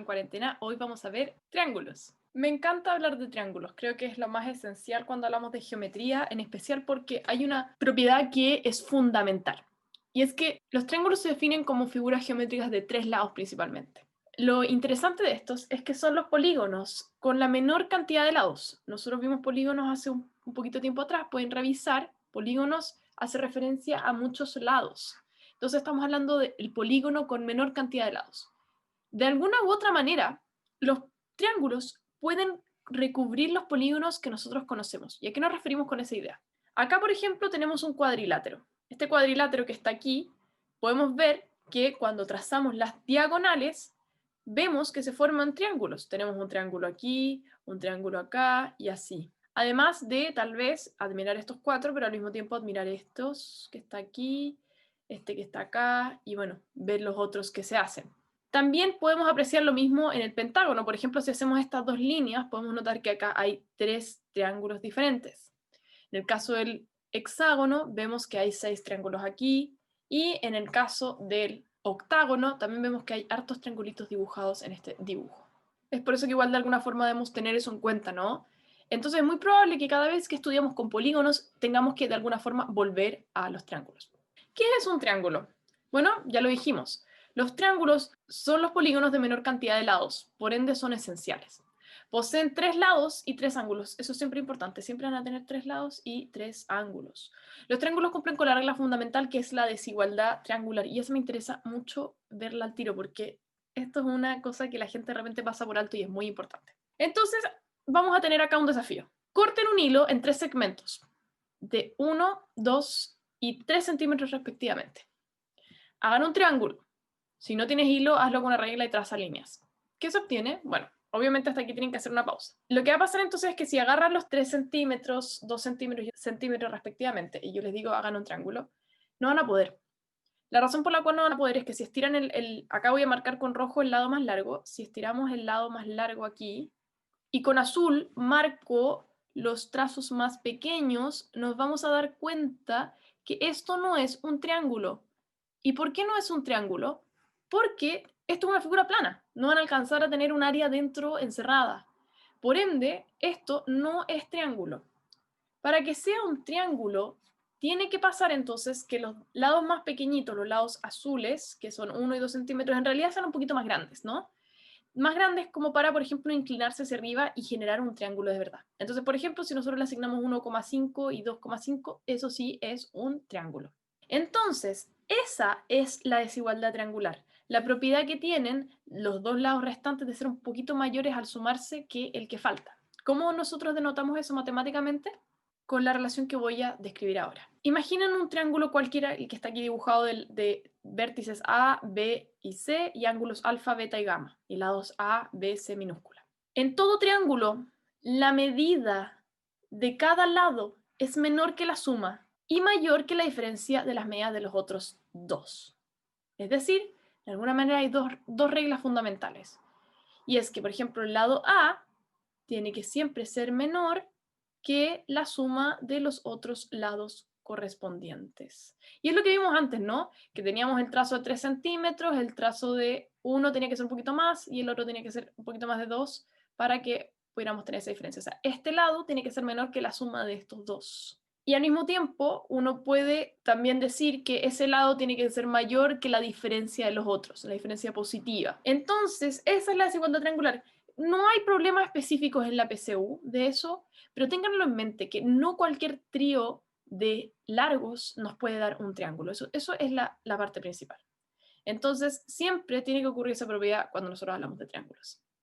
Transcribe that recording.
en Cuarentena. Hoy vamos a ver triángulos. Me encanta hablar de triángulos, creo que es lo más esencial cuando hablamos de geometría, en especial porque hay una propiedad que es fundamental. Y es que los triángulos se definen como figuras geométricas de tres lados principalmente. Lo interesante de estos es que son los polígonos con la menor cantidad de lados. Nosotros vimos polígonos hace un poquito tiempo atrás, pueden revisar. Polígonos hace referencia a muchos lados. Entonces estamos hablando del polígono con menor cantidad de lados. De alguna u otra manera, los triángulos pueden recubrir los polígonos que nosotros conocemos. ¿Y a qué nos referimos con esa idea? Acá, por ejemplo, tenemos un cuadrilátero. Este cuadrilátero que está aquí, podemos ver que cuando trazamos las diagonales, vemos que se forman triángulos. Tenemos un triángulo aquí, un triángulo acá y así. Además de, tal vez, admirar estos cuatro, pero al mismo tiempo admirar estos que está aquí, este que está acá, y bueno, ver los otros que se hacen. También podemos apreciar lo mismo en el pentágono. Por ejemplo, si hacemos estas dos líneas, podemos notar que acá hay tres triángulos diferentes. En el caso del hexágono, vemos que hay 6 triángulos aquí, y en el caso del octágono, también vemos que hay hartos triangulitos dibujados en este dibujo. Es por eso que igual de alguna forma debemos tener eso en cuenta, ¿no? Entonces es muy probable que cada vez que estudiamos con polígonos tengamos que de alguna forma volver a los triángulos. ¿Qué es un triángulo? Bueno, ya lo dijimos. Los triángulos son los polígonos de menor cantidad de lados, por ende son esenciales. Poseen 3 lados y 3 ángulos. Eso es siempre importante. Siempre van a tener 3 lados y 3 ángulos. Los triángulos cumplen con la regla fundamental que es la desigualdad triangular. Y eso me interesa mucho verla al tiro porque esto es una cosa que la gente de repente pasa por alto y es muy importante. Entonces, vamos a tener acá un desafío. Corten un hilo en 3 segmentos de 1, 2 y 3 centímetros respectivamente. Hagan un triángulo. Si no tienes hilo, hazlo con una regla y traza líneas. ¿Qué se obtiene? Bueno, obviamente hasta aquí tienen que hacer una pausa. Lo que va a pasar entonces es que si agarran los 3 centímetros, 2 centímetros y centímetros respectivamente, y yo les digo hagan un triángulo, no van a poder. La razón por la cual no van a poder es que si estiran acá voy a marcar con rojo el lado más largo, si estiramos el lado más largo aquí, y con azul marco los trazos más pequeños, nos vamos a dar cuenta que esto no es un triángulo. ¿Y por qué no es un triángulo? Porque esto es una figura plana, no van a alcanzar a tener un área dentro encerrada. Por ende, esto no es triángulo. Para que sea un triángulo, tiene que pasar entonces que los lados más pequeñitos, los lados azules, que son 1 y 2 centímetros, en realidad sean un poquito más grandes, ¿no? Más grandes como para, por ejemplo, inclinarse hacia arriba y generar un triángulo de verdad. Entonces, por ejemplo, si nosotros le asignamos 1,5 y 2,5, eso sí es un triángulo. Entonces, esa es la desigualdad triangular, la propiedad que tienen los dos lados restantes de ser un poquito mayores al sumarse que el que falta. ¿Cómo nosotros denotamos eso matemáticamente? Con la relación que voy a describir ahora. Imaginen un triángulo cualquiera, el que está aquí dibujado de vértices A, B y C y ángulos alfa, beta y gamma, y lados A, B, C minúscula. En todo triángulo, la medida de cada lado es menor que la suma y mayor que la diferencia de las medidas de los otros dos. Es decir, de alguna manera hay dos reglas fundamentales. Y es que, por ejemplo, el lado A tiene que siempre ser menor que la suma de los otros lados correspondientes. Y es lo que vimos antes, ¿no? Que teníamos el trazo de 3 centímetros, el trazo de 1 tenía que ser un poquito más y el otro tenía que ser un poquito más de 2 para que pudiéramos tener esa diferencia. O sea, este lado tiene que ser menor que la suma de estos dos. Y al mismo tiempo, uno puede también decir que ese lado tiene que ser mayor que la diferencia de los otros, la diferencia positiva. Entonces, esa es la desigualdad triangular. No hay problemas específicos en la PCU de eso, pero ténganlo en mente que no cualquier trío de largos nos puede dar un triángulo. Eso es la parte principal. Entonces, siempre tiene que ocurrir esa propiedad cuando nosotros hablamos de triángulos.